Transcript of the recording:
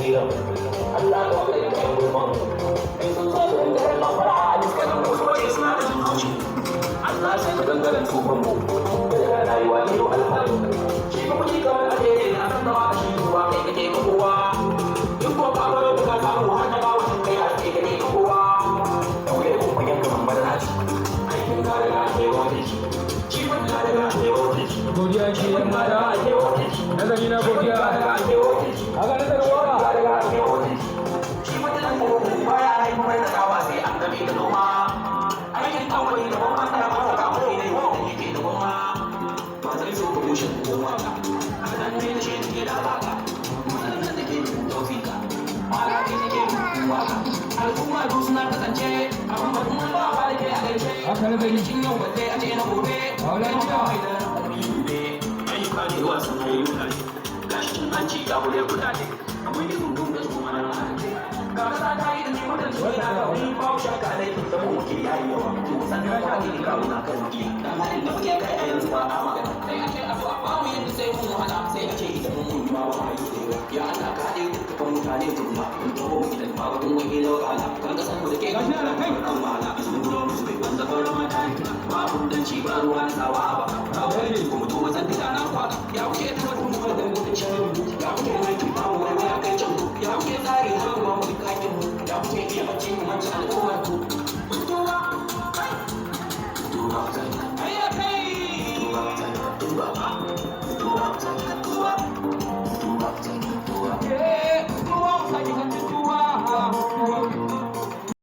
basira Allah ka kai ka yan gulma in sun zo su dinga yin lambara a dukkanin wasu waje suna da jin haushi Allah sai ka dangaren tufan mu daga rayuwa ne yau alfahari shi ba kuɗi kamar ake yi a san dawa shi ruwa kai kake ka kowa duk ko ka baro ka samu har da bawa shi kai a kai kake ka kowa kawai da kuma yanka mambar naci aikin ka daga ake wata shi shi ba ka daga ake wata shi godiya ce yan mata nazari na godiya haka nazari waka shi mutum baya haifar da tsawa sai an game da noma aikin kawai da ban an tara masa kamar ne wanda yake da goma ba zai so ka bushe goma ba a nan ne da shi ke da baka mutum da ke tofika mara ne ke waka al'umma duk suna kasance abin ba kuma ba ba da ke a gaishe haka nazari cikin yau ba zai a ce na gobe ayyuka ne wasan ayyuka ne gashin hanci ga wuri kudade amma yi zungun da su mana ga kasa ta yi da ne mutan su yana da wani babu shaka ne da mu ke yayi yawa to sannan ka ne ka muna kan muke dan halin da muke kai a yanzu ba a magana sai a ce a so ba mu yanda sai mun wahala sai a ce idan mun yi ba wa mai ya Allah ka dai dukkan mutane su ma kun taho idan ba kun wani lokala kan ka san mu da ke ga na kai kan wahala sun gudu musu bai wanda ba mata ba kun dan ci ba ruwan sawa ba kuma to wazan da na kwaka ya wuce ta mutum da mutunci ya wuce mai tuba mu wani ya kai can ya wuce tsari har kuma mu kakin mu ya wuce iya bacci mu manci al'ummar